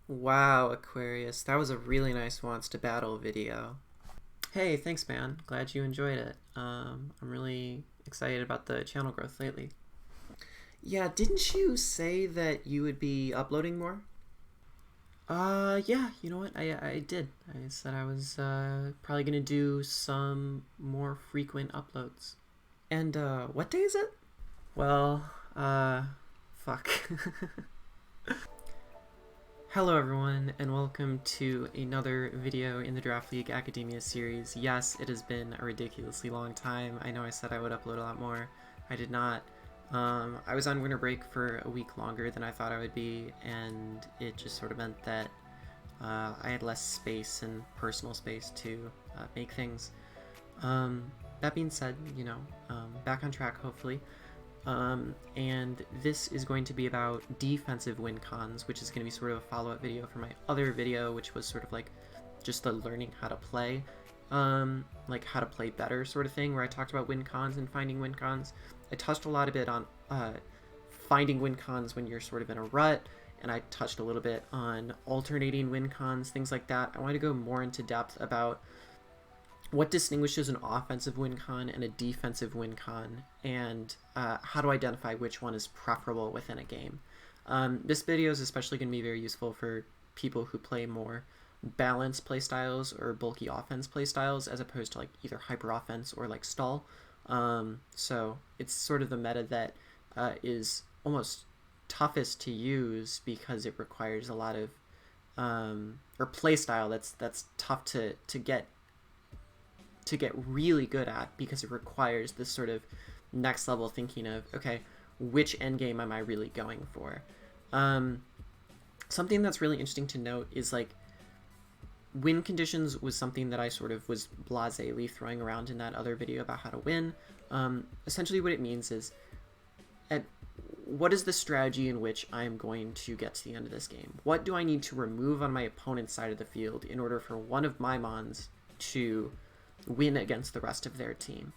Wow, Aquarius, that was a really nice wants to battle video. Hey, thanks man. Glad you enjoyed it. I'm really excited about the channel growth lately. Yeah, didn't you say that you would be uploading more? Yeah, you know what? I did. I said I was probably gonna do some more frequent uploads. And what day is it? Well, fuck. Hello everyone, and welcome to another video in the Draft League Academia series. Yes, it has been a ridiculously long time. I know I said I would upload a lot more. I did not. I was on winter break for a week longer than I thought I would be, and it just sort of meant that I had less space and personal space to make things. That being said, back on track hopefully. And this is going to be about defensive Wincons, which is going to be sort of a follow-up video for my other video, which was sort of like just the learning how to play, like how to play better sort of thing, where I talked about Wincons and finding Wincons. I touched a lot of it on finding Wincons when you're sort of in a rut, and I touched a little bit on alternating Wincons, things like that. I want to go more into depth about what distinguishes an offensive Wincon and a defensive Wincon, and how to identify which one is preferable within a game. This video is especially going to be very useful for people who play more balanced playstyles or bulky offense playstyles as opposed to like either hyper offense or like stall. So it's sort of the meta that is almost toughest to use because it requires a lot of or playstyle that's tough to get really good at, because it requires this sort of next level thinking of, okay, which endgame am I really going for? Something that's really interesting to note is like win conditions was something that I sort of was blasely throwing around in that other video about how to win. Essentially what it means is what is the strategy in which I'm going to get to the end of this game? What do I need to remove on my opponent's side of the field in order for one of my mons to win against the rest of their team?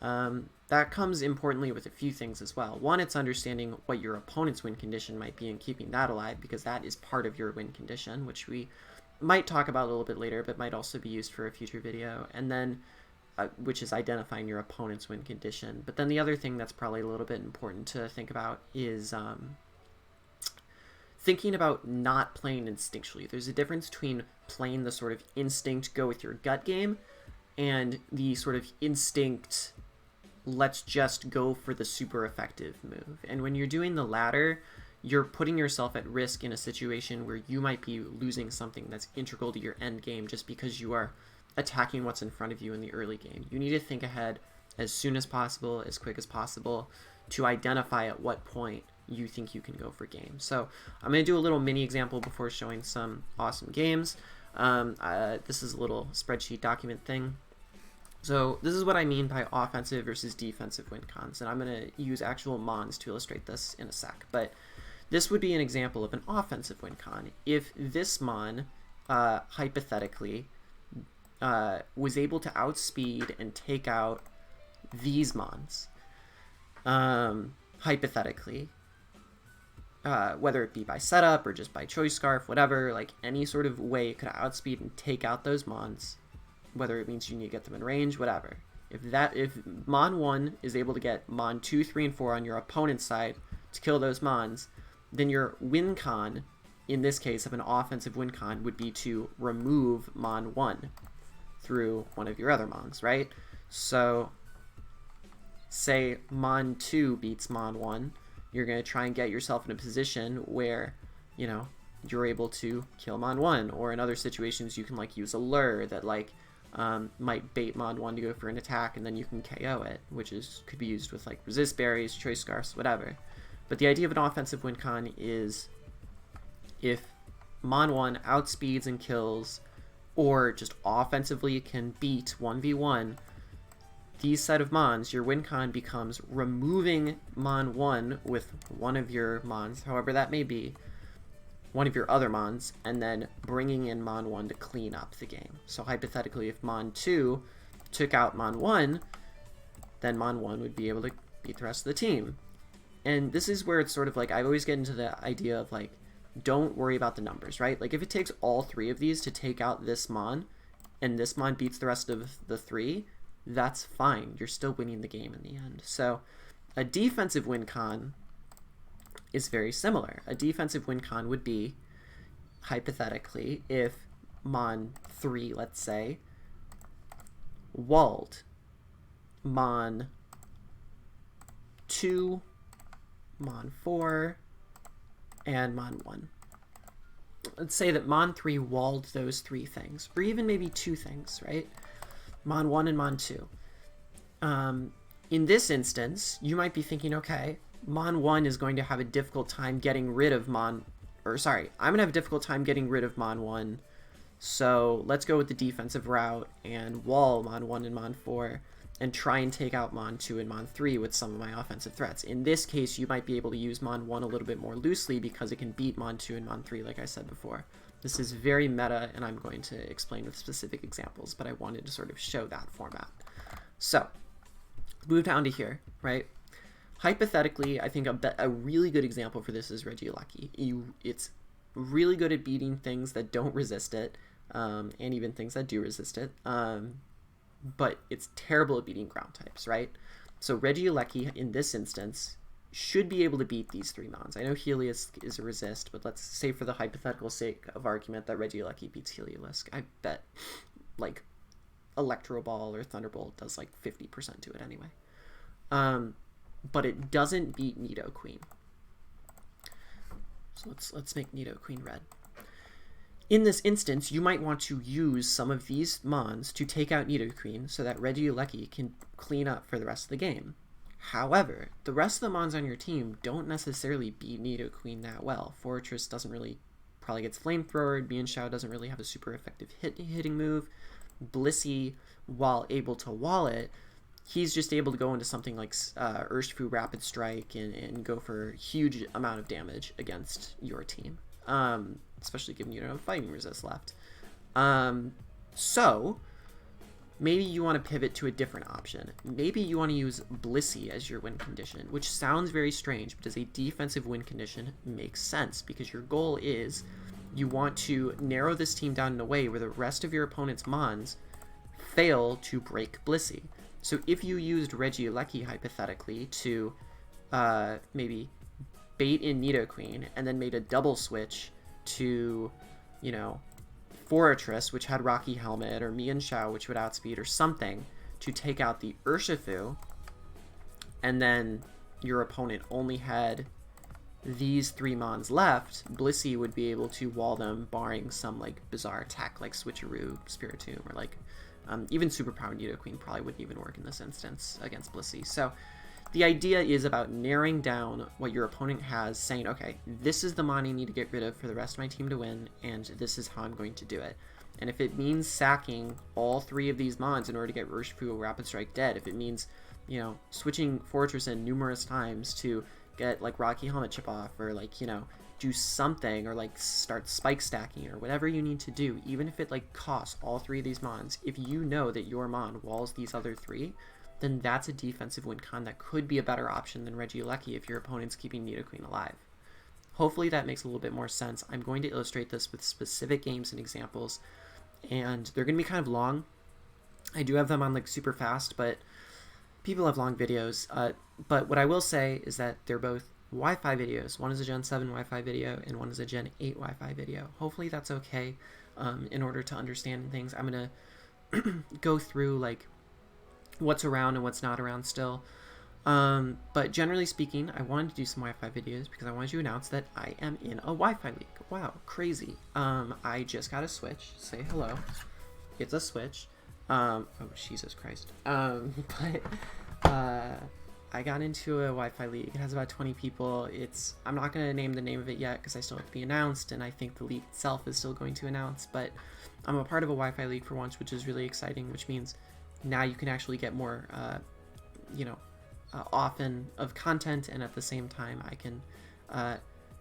That comes importantly with a few things as well. One, it's understanding what your opponent's win condition might be and keeping that alive, because that is part of your win condition, which we might talk about a little bit later, but might also be used for a future video. And then, which is identifying your opponent's win condition. But then the other thing that's probably a little bit important to think about is thinking about not playing instinctually. There's a difference between playing the sort of instinct, go with your gut game, and the sort of instinct, let's just go for the super effective move. And when you're doing the latter, you're putting yourself at risk in a situation where you might be losing something that's integral to your end game just because you are attacking what's in front of you in the early game. You need to think ahead as soon as possible, as quick as possible, to identify at what point you think you can go for game. So I'm going to do a little mini example before showing some awesome games. This is a little spreadsheet document thing. So this is what I mean by offensive versus defensive Wincons, and I'm going to use actual mons to illustrate this in a sec. But this would be an example of an offensive Wincon. If this mon, hypothetically, was able to outspeed and take out these mons, hypothetically, whether it be by setup or just by choice scarf, whatever, like any sort of way it could outspeed and take out those mons, whether it means you need to get them in range, whatever. If Mon 1 is able to get Mon 2, 3, and 4 on your opponent's side to kill those Mons, then your Wincon, in this case of an offensive Wincon, would be to remove Mon 1 through one of your other Mons, right? So, say Mon 2 beats Mon 1, you're going to try and get yourself in a position where, you're able to kill Mon 1, or in other situations you can like use a lure that like might bait Mon 1 to go for an attack, and then you can KO it, which could be used with like resist berries, choice scarfs, whatever. But the idea of an offensive Wincon is if Mon 1 outspeeds and kills, or just offensively can beat 1v1 these set of Mons, your Wincon becomes removing Mon 1 with one of your Mons, however that may be, one of your other Mons, and then bringing in Mon 1 to clean up the game. So hypothetically, if Mon 2 took out Mon 1, then Mon 1 would be able to beat the rest of the team. And this is where it's sort of like, I always get into the idea of like don't worry about the numbers, right? Like if it takes all 3 of these to take out this mon, and this mon beats the rest of the 3, that's fine. You're still winning the game in the end. So a defensive win con is very similar. A defensive win con would be, hypothetically, if mon 3, let's say, walled mon 2, mon 4, and mon 1. Let's say that mon 3 walled those 3 things, or even maybe 2 things, right? Mon 1 and mon 2. In this instance, you might be thinking, okay, mon 1 is going to have a difficult time getting rid of I'm going to have a difficult time getting rid of mon 1, so let's go with the defensive route and wall mon 1 and mon 4, and try and take out mon 2 and mon 3 with some of my offensive threats. In this case, you might be able to use mon 1 a little bit more loosely because it can beat mon 2 and mon 3, like I said before. This is very meta, and I'm going to explain with specific examples, but I wanted to sort of show that format. So, move down to here, right? Hypothetically, I think a really good example for this is Registeel. It's really good at beating things that don't resist it, and even things that do resist it. But it's terrible at beating ground types, right? So Registeel in this instance should be able to beat these 3 mons. I know Helios is a resist, but let's say for the hypothetical sake of argument that Registeel beats Heliolisk. I bet like Electro Ball or Thunderbolt does like 50% to it anyway. But it doesn't beat Nidoqueen. So let's make Nidoqueen red. In this instance, you might want to use some of these mons to take out Nidoqueen so that Registeel can clean up for the rest of the game. However, the rest of the mons on your team don't necessarily beat Nidoqueen that well. Fortress doesn't really, probably gets Flamethrower. Mienshao doesn't really have a super effective hitting move. Blissey, while able to wall it, he's just able to go into something like Urshifu Rapid Strike and go for a huge amount of damage against your team. Especially given you don't have fighting resist left. So maybe you want to pivot to a different option. Maybe you want to use Blissey as your win condition, which sounds very strange, but as a defensive win condition makes sense because your goal is you want to narrow this team down in a way where the rest of your opponent's mons fail to break Blissey. So if you used Registeel hypothetically to maybe bait in Nidoqueen and then made a double switch to, you know, Fortress, which had Rocky Helmet, or Mienshao, which would outspeed, or something, to take out the Urshifu, and then your opponent only had these 3 mons left, Blissey would be able to wall them, barring some like bizarre attack like Switcheroo, Spiritomb, or like even Superpower Nidoqueen probably wouldn't even work in this instance against Blissey. So the idea is about narrowing down what your opponent has, saying, okay, this is the mon I need to get rid of for the rest of my team to win, and this is how I'm going to do it. And if it means sacking all 3 of these mons in order to get Urshifu Rapid Strike dead, if it means, you know, switching Fortress in numerous times to get, like, Rocky Helmet chip off, or, like, you know, do something, or, like, start spike stacking, or whatever you need to do, even if it, like, costs all 3 of these mons, if you know that your mon walls these other 3, then that's a defensive win con that could be a better option than Registeel if your opponent's keeping Nidoqueen alive. Hopefully that makes a little bit more sense. I'm going to illustrate this with specific games and examples, and they're going to be kind of long. I do have them on like super fast, but people have long videos. But what I will say is that they're both Wi-Fi videos. One is a Gen 7 Wi-Fi video, and one is a Gen 8 Wi-Fi video. Hopefully that's okay in order to understand things. I'm going to go through like what's around and what's not around still. But generally speaking, I wanted to do some Wi-Fi videos because I wanted to announce that I am in a Wi-Fi league. Wow, crazy. I just got a Switch. Say hello. It's a Switch. Oh, Jesus Christ. But I got into a Wi-Fi league. It has about 20 people. I'm not going to name the name of it yet because I still have to be announced, and I think the league itself is still going to announce, but I'm a part of a Wi-Fi league for once, which is really exciting, which means now you can actually get more, often of content, and at the same time I can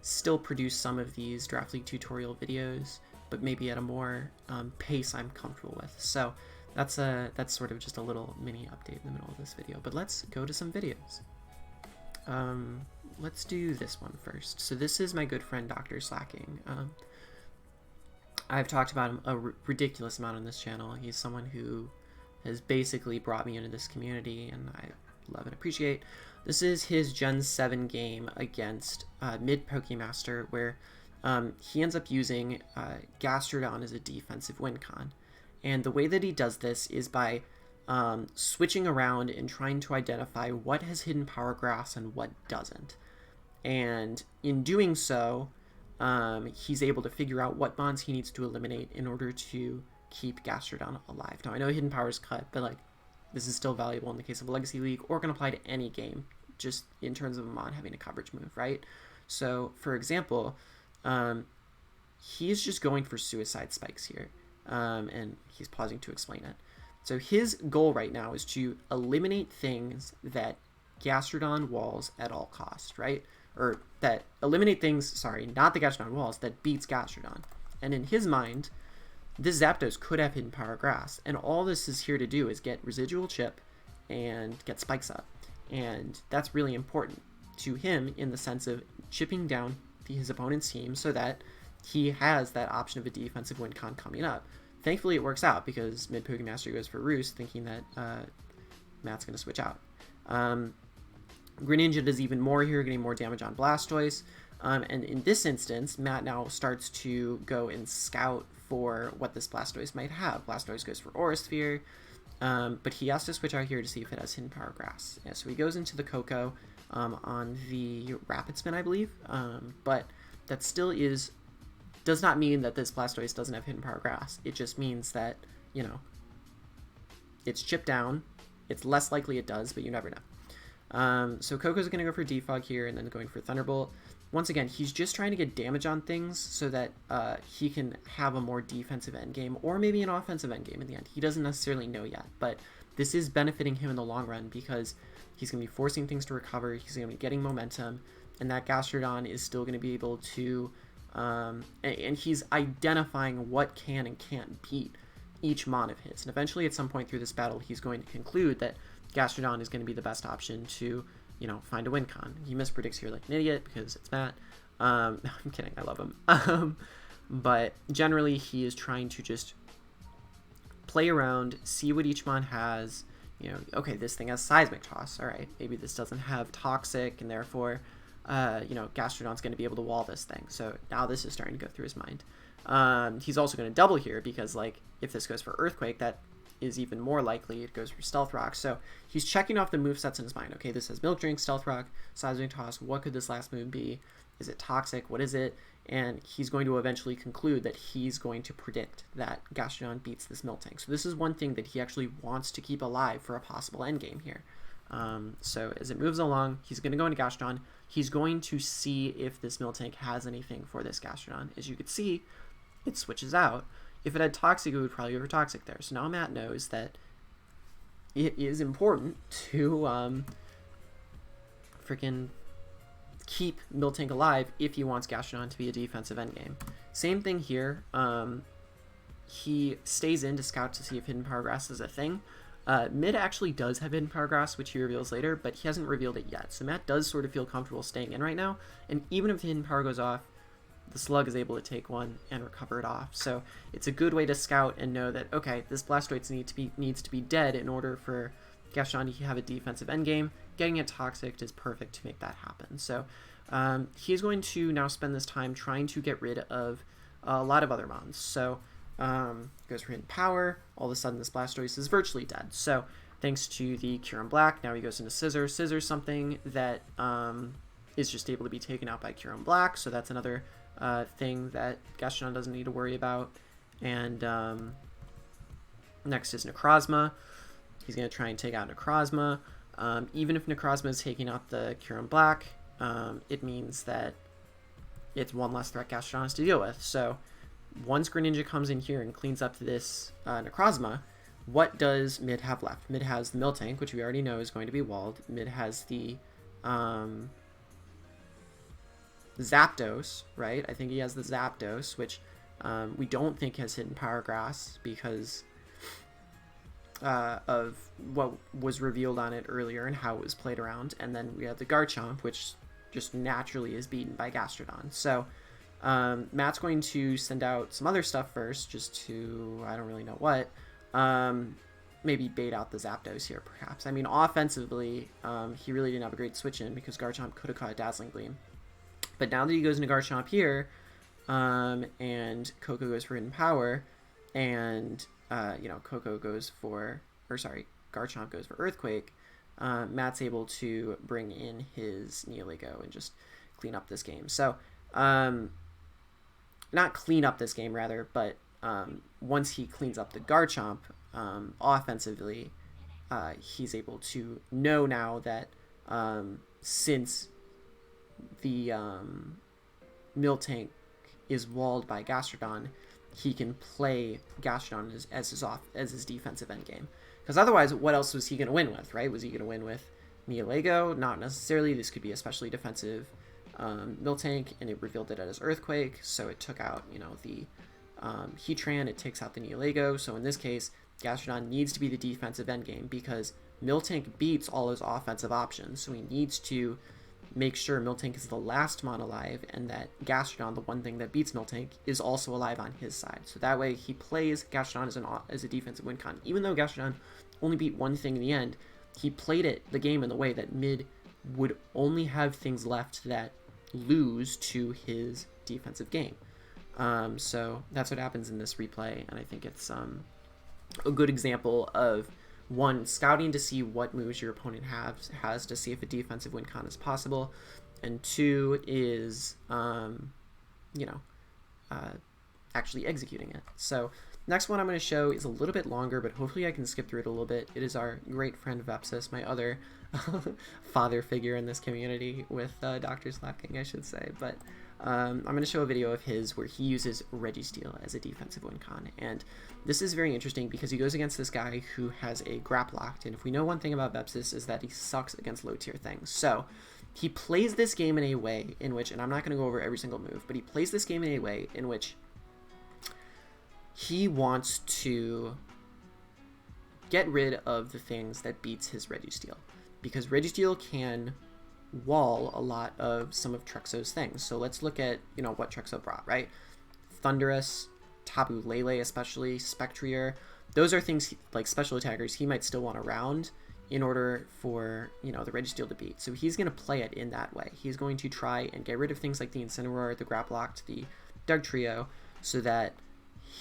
still produce some of these Draft League tutorial videos, but maybe at a more pace I'm comfortable with. So that's sort of just a little mini update in the middle of this video. But let's go to some videos. let's do this one first. So this is my good friend Dr. Slacking. I've talked about him a ridiculous amount on this channel. He's someone who has basically brought me into this community, and I love and appreciate. This is his Gen 7 game against mid Pokemaster, where he ends up using Gastrodon as a defensive Wincon. And the way that he does this is by switching around and trying to identify what has hidden Power Grass and what doesn't. And in doing so, he's able to figure out what mons he needs to eliminate in order to keep Gastrodon alive. Now, I know hidden power is cut, but like, this is still valuable in the case of a Legacy League, or can apply to any game, just in terms of a mon having a coverage move, right? So, for example, he's just going for suicide spikes here, and he's pausing to explain it. So his goal right now is to eliminate things that Gastrodon walls at all costs, right? Or that eliminate things, sorry, not the Gastrodon walls, that beats Gastrodon. And in his mind, this Zapdos could have hidden Power Grass, and all this is here to do is get residual chip and get spikes up. And that's really important to him in the sense of chipping down his opponent's team so that he has that option of a defensive Wincon coming up. Thankfully, it works out because mid Pokemaster goes for Roost, thinking that Matt's going to switch out. Greninja does even more here, getting more damage on Blastoise. And in this instance, Matt now starts to go and scout for what this Blastoise might have. Blastoise goes for Aura Sphere, but he has to switch out here to see if it has hidden Power Grass. Yeah, so he goes into the Coco on the Rapid Spin, I believe, but that still does not mean that this Blastoise doesn't have hidden Power Grass. It just means that, you know, it's chipped down. It's less likely it does, but you never know. So Coco's going to go for Defog here and then going for Thunderbolt. Once again, he's just trying to get damage on things so that he can have a more defensive endgame or maybe an offensive endgame in the end. He doesn't necessarily know yet, but this is benefiting him in the long run because he's going to be forcing things to recover, he's going to be getting momentum, and that Gastrodon is still going to be able to, and he's identifying what can and can't beat each mon of his. And eventually at some point through this battle, he's going to conclude that Gastrodon is going to be the best option to, you know, find a Wincon. He mispredicts here like an idiot because it's Matt. I'm kidding, I love him. But generally he is trying to just play around, see what each mon has. You know, okay, this thing has Seismic Toss. All right, maybe this doesn't have Toxic, and therefore, you know, Gastrodon's going to be able to wall this thing. So now this is starting to go through his mind. He's also going to double here because, like, if this goes for Earthquake, that is even more likely it goes for Stealth Rock. So he's checking off the movesets in his mind. Okay, this has Milk Drink, Stealth Rock, Seismic Toss. What could this last move be? Is it Toxic? What is it? And he's going to eventually conclude that he's going to predict that Gastrodon beats this Miltank. So this is one thing that he actually wants to keep alive for a possible endgame here. So as it moves along, he's going to go into Gastrodon. He's going to see if this Miltank has anything for this Gastrodon. As you can see, it switches out. If it had Toxic, it would probably go for Toxic there. So now Matt knows that it is important to freaking keep Miltank alive if he wants Gastrodon to be a defensive endgame. Same thing here. He stays in to scout to see if Hidden Power Grass is a thing. Mid actually does have Hidden Power Grass, which he reveals later, but he hasn't revealed it yet. So Matt does sort of feel comfortable staying in right now, and even if the Hidden Power goes off, the Slug is able to take one and recover it off. So it's a good way to scout and know that, okay, this Blastoise needs to be dead in order for Gastrodon to have a defensive endgame. Getting it Toxic is perfect to make that happen. So he's going to now spend this time trying to get rid of a lot of other mons. So goes for Hidden Power. All of a sudden this Blastoise is virtually dead. So thanks to the Cure in Black, now he goes into Scissor. Scissor's something that is just able to be taken out by Cure in Black. So that's another thing that Gastrodon doesn't need to worry about. And next is Necrozma. He's going to try and take out Necrozma. Even if Necrozma is taking out the Cure in Black, it means that it's one less threat Gastrodon has to deal with. So once Greninja comes in here and cleans up this Necrozma, what does Mid have left? Mid has the Miltank, which we already know is going to be walled. Mid has the Zapdos, right? I think he has the Zapdos, which we don't think has Hidden Power Grass because of what was revealed on it earlier and how it was played around. And then we have the Garchomp, which just naturally is beaten by Gastrodon. So Matt's going to send out some other stuff first, just to, I don't really know what, maybe bait out the Zapdos here, perhaps. I mean, offensively, he really didn't have a great switch in because Garchomp could have caught a Dazzling Gleam. But now that he goes into Garchomp here, and Coco goes for Hidden Power, and, Coco goes for, Garchomp goes for Earthquake, Matt's able to bring in his Neolego and just clean up this game. So, not clean up this game, rather, but once he cleans up the Garchomp, offensively, he's able to know now that since the Miltank is walled by Gastrodon, he can play Gastrodon as his defensive endgame. Because otherwise, what else was he going to win with, right? Was he going to win with Neolego? Not necessarily. This could be especially defensive Miltank, and it revealed it as Earthquake, so it took out, the Heatran, it takes out the Neolego. So in this case, Gastrodon needs to be the defensive endgame because Miltank beats all his offensive options, so he needs to make sure Miltank is the last mon alive, and that Gastrodon, the one thing that beats Miltank, is also alive on his side. So that way he plays Gastrodon as a defensive Wincon. Even though Gastrodon only beat one thing in the end, he played the game in the way that mid would only have things left that lose to his defensive game. So that's what happens in this replay, and I think it's a good example of, one, scouting to see what moves your opponent has to see if a defensive Wincon is possible, and two is actually executing it. So next one I'm going to show is a little bit longer, but hopefully I can skip through it a little bit. It is our great friend Vepsis, my other father figure in this community with Dr. Slapking, I should say. But I'm going to show a video of his where he uses Registeel as a defensive Wincon. And this is very interesting because he goes against this guy who has a Graplocked. And if we know one thing about Vepsis is that he sucks against low tier things. So he plays this game in a way in which, and I'm not going to go over every single move, but he plays this game in a way in which he wants to get rid of the things that beats his Registeel, because Registeel can wall a lot of some of Trexo's things. So let's look at, what Trexo brought, right? Thundurus, Tapu Lele especially, Spectrier. Those are things like special attackers he might still want around in order for, the Registeel to beat. So he's going to play it in that way. He's going to try and get rid of things like the Incineroar, the Graplocked, the Dugtrio, so that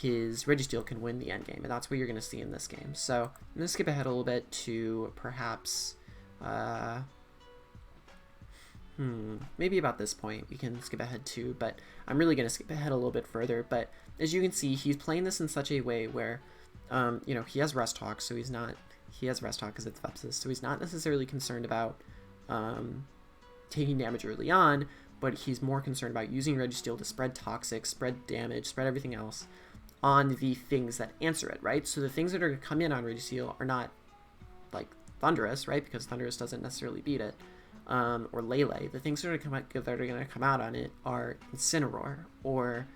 his Registeel can win the endgame, and that's what you're going to see in this game. So I'm going to skip ahead a little bit to perhaps, maybe about this point we can skip ahead to, but I'm really going to skip ahead a little bit further. But as you can see, he's playing this in such a way where, he has Rest Talk, so he has Rest Talk because it's Vepsis, so he's not necessarily concerned about taking damage early on, but he's more concerned about using Registeel to spread Toxic, spread damage, spread everything else on the things that answer it, right? So the things that are going to come in on Registeel are not like Thundurus, right? Because Thundurus doesn't necessarily beat it, or Lele. The things that are going to come out on it are Incineroar or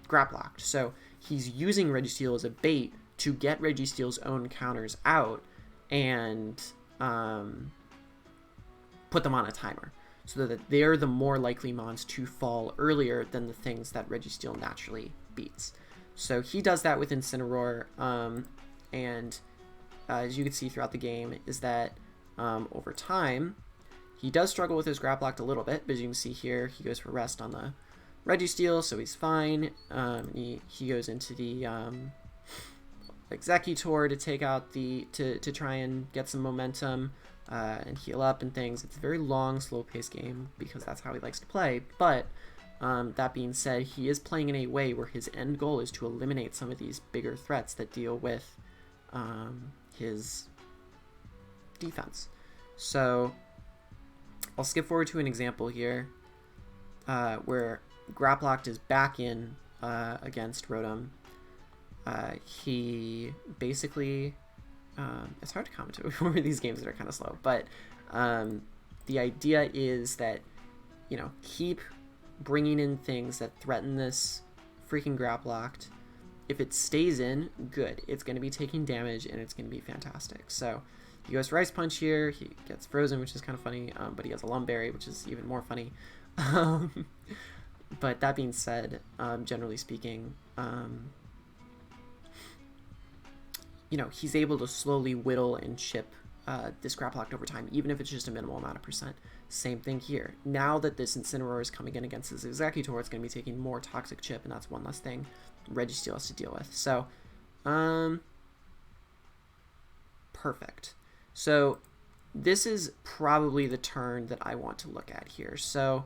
Graplocked. So he's using Registeel as a bait to get Registeel's own counters out and put them on a timer, so that they're the more likely mons to fall earlier than the things that Registeel naturally beats. So he does that with Incineroar, and as you can see throughout the game is that over time he does struggle with his Graplocked a little bit, but as you can see here, he goes for Rest on the Registeel, so he's fine. He goes into the Executor to take out to try and get some momentum and heal up and things. It's a very long, slow-paced game because that's how he likes to play. But that being said, he is playing in a way where his end goal is to eliminate some of these bigger threats that deal with his defense. So I'll skip forward to an example here where Graplocked is back in against Rotom. He basically, it's hard to comment over these games that are kind of slow, but the idea is that, keep bringing in things that threaten this freaking Graplocked. If it stays in, good. It's going to be taking damage, and it's going to be fantastic. So he goes for Ice Punch here. He gets frozen, which is kind of funny, but he has a Lumberry, which is even more funny. But that being said, generally speaking, you know, he's able to slowly whittle and chip this Graplock over time, even if it's just a minimal amount of percent. Same thing here. Now that this Incineroar is coming in against this Exeggutor, it's going to be taking more Toxic Chip, and that's one less thing Registeel has to deal with. So, perfect. So, this is probably the turn that I want to look at here. So,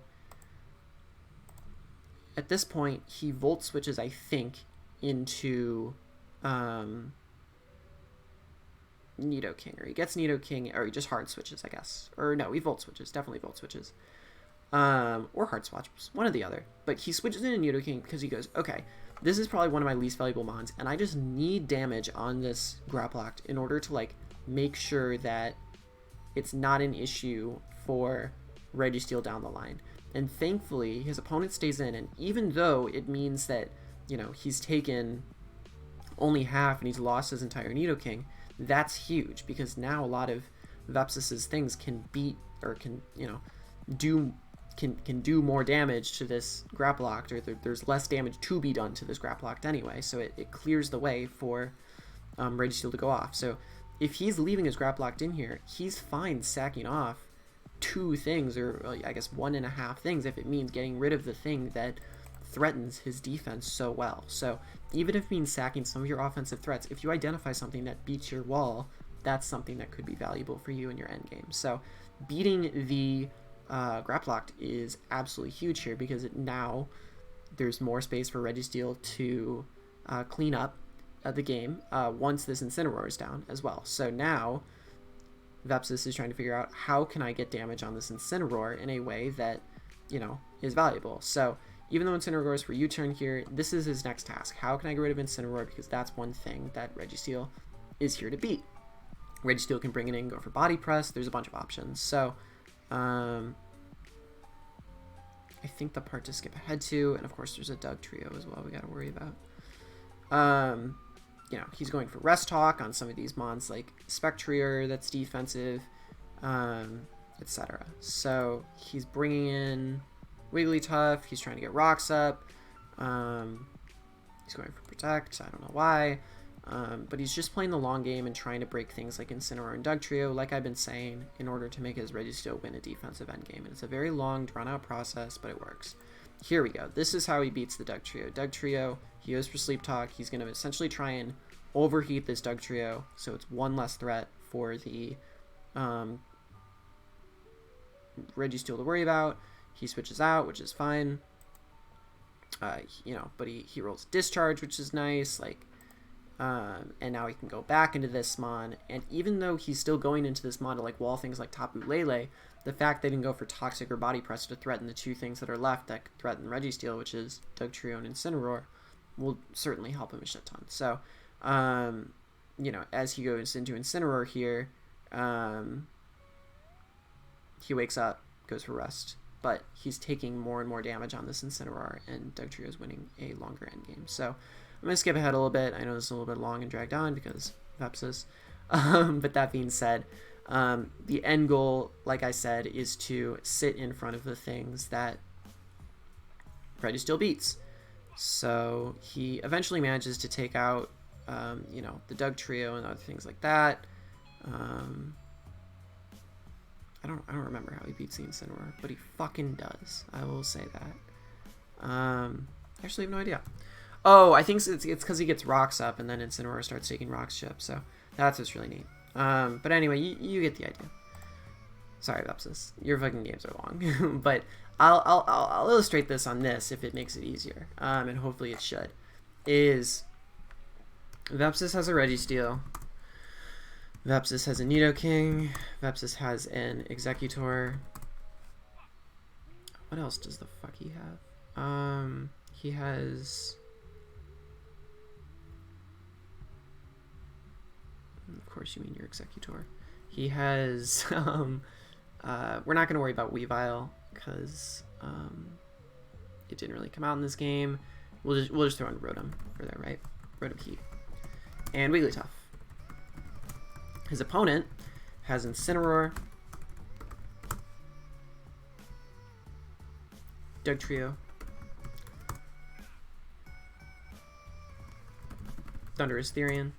at this point, he Volt Switches, I think, into Nidoking, or he gets Nidoking, or he just Hard Switches, I guess. Or no, he Volt Switches, definitely Volt Switches. Or Hard Switches, one or the other. But he switches into Nidoking because he goes, okay, this is probably one of my least valuable mons, and I just need damage on this Graplock in order to, like, make sure that it's not an issue for Registeel down the line. And thankfully, his opponent stays in, and even though it means that, you know, he's taken only half and he's lost his entire Nidoking, that's huge, because now a lot of Vepsis' things can beat, or can, you know, can do more damage to this Graplock, or there's less damage to be done to this Graplock anyway, so it clears the way for Registeel to go off. So if he's leaving his Graplock in here, he's fine sacking off 2 things, or I guess 1.5 things, if it means getting rid of the thing that threatens his defense so well. So even if it means sacking some of your offensive threats, if you identify something that beats your wall, that's something that could be valuable for you in your endgame. So beating the Graplock is absolutely huge here, because now there's more space for Registeel to clean up the game once this Incineroar is down as well. So now Vepsis is trying to figure out, how can I get damage on this Incineroar in a way that, you know, is valuable. So even though Incineroar is for U-turn here, this is his next task. How can I get rid of Incineroar? Because that's one thing that Registeel is here to beat. Registeel can bring it in, go for Body Press. There's a bunch of options. So I think the part to skip ahead to, and of course there's a Dugtrio as well we got to worry about. You know, he's going for Rest Talk on some of these mons like Spectrier that's defensive, etc. So he's bringing in Wigglytuff. He's trying to get rocks up. He's going for Protect. I don't know why. But he's just playing the long game and trying to break things like Incineroar and Dugtrio, like I've been saying, in order to make his Registeel win a defensive endgame. And it's a very long, drawn-out process, but it works. Here we go. This is how he beats the Dugtrio. Dugtrio, he goes for Sleep Talk. He's going to essentially try and overheat this Dugtrio, so it's one less threat for the Registeel to worry about. He switches out, which is fine. You know, but he rolls Discharge, which is nice. Like, and now he can go back into this mon. And even though he's still going into this mon to like wall things like Tapu Lele, the fact that he can go for Toxic or Body Press to threaten the 2 things that are left that threaten Registeel, which is Dugtrio and Incineroar, will certainly help him a shit ton. So, you know, as he goes into Incineroar here, he wakes up, goes for Rest, but he's taking more and more damage on this Incineroar, and Dugtrio is winning a longer endgame. So I'm going to skip ahead a little bit. I know this is a little bit long and dragged on because Vepsis. But that being said, the end goal, like I said, is to sit in front of the things that Registeel beats. So he eventually manages to take out, you know, the Dugtrio and other things like that. I don't remember how he beats the Incineroar, but he fucking does. I will say that. Actually, I have no idea. Oh, I think it's because he gets rocks up, and then Incineroar starts taking rocks chip. So that's what's really neat. But anyway, you get the idea. Sorry, Vepsis, your fucking games are long, but I'll illustrate this on this if it makes it easier, and hopefully it should. Is Vepsis has a Registeel. Vepsis has a Nidoking. Vepsis has an Exeggutor. What else does the fuck he have? He has... Of course you mean your Exeggutor. He has... we're not going to worry about Weavile, because it didn't really come out in this game. We'll just throw in Rotom for that, right? Rotom Heat. And Wigglytuff. His opponent has Incineroar, Dugtrio, Thundurus, Therian.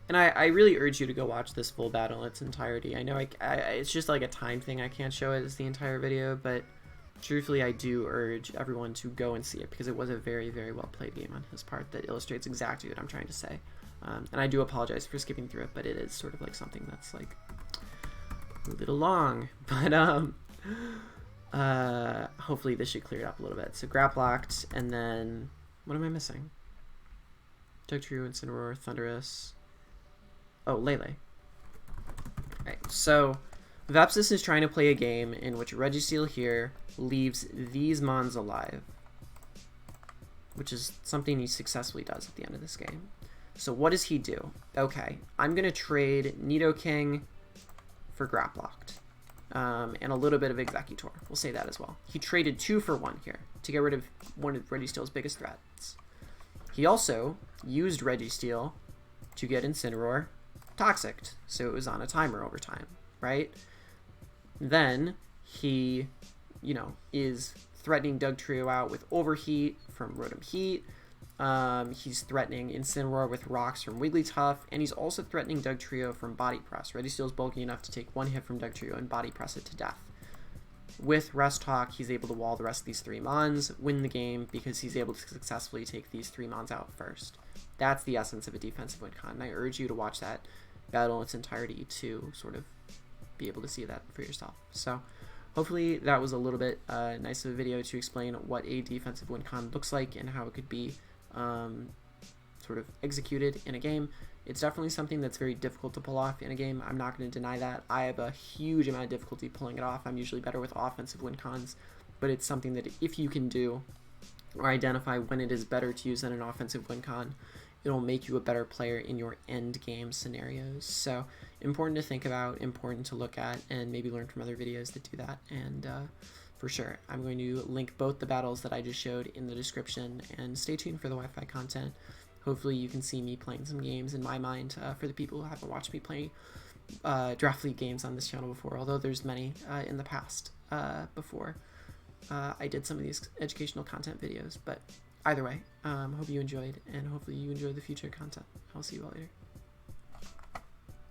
And I really urge you to go watch this full battle in its entirety. I know it's just like a time thing. I can't show it as the entire video, but truthfully, I do urge everyone to go and see it because it was a very, very well played game on his part that illustrates exactly what I'm trying to say. And I do apologize for skipping through it, but it is sort of like something that's like a little long. But hopefully this should clear it up a little bit. So Graplocked, and then what am I missing? Dugtrio, Incineroar, Thundurus. Oh, Lele. Right, so Vepsis is trying to play a game in which Registeel here leaves these Mons alive, which is something he successfully does at the end of this game. So what does he do? Okay, I'm going to trade Nidoking for Graplocked, and a little bit of Executor. We'll say that as well. He traded 2 for 1 here to get rid of one of Registeel's biggest threats. He also used Registeel to get Incineroar Toxic, so it was on a timer over time, right? Then he, you know, is threatening Dugtrio out with Overheat from Rotom Heat. He's threatening Incineroar with Rocks from Wigglytuff, and he's also threatening Dugtrio from Body Press. Registeel's bulky enough to take 1 hit from Dugtrio and Body Press it to death. With Rest Talk, he's able to wall the rest of these 3 Mons, win the game because he's able to successfully take these 3 Mons out first. That's the essence of a defensive Wincon, and I urge you to watch that battle in its entirety to sort of be able to see that for yourself. So hopefully that was a little bit nice of a video to explain what a defensive Wincon looks like and how it could be sort of executed in a game. It's definitely something that's very difficult to pull off in a game. I'm not going to deny that. I have a huge amount of difficulty pulling it off. I'm usually better with offensive Wincons, but it's something that if you can do or identify when it is better to use than an offensive Wincon, it'll make you a better player in your end game scenarios. So important to think about, important to look at, and maybe learn from other videos that do that. And for sure, I'm going to link both the battles that I just showed in the description, and stay tuned for the Wi-Fi content. Hopefully you can see me playing some games in my mind for the people who haven't watched me play Draft League games on this channel before, although there's many in the past before I did some of these educational content videos. But either way, hope you enjoyed, and hopefully you enjoy the future content. I'll see you all later.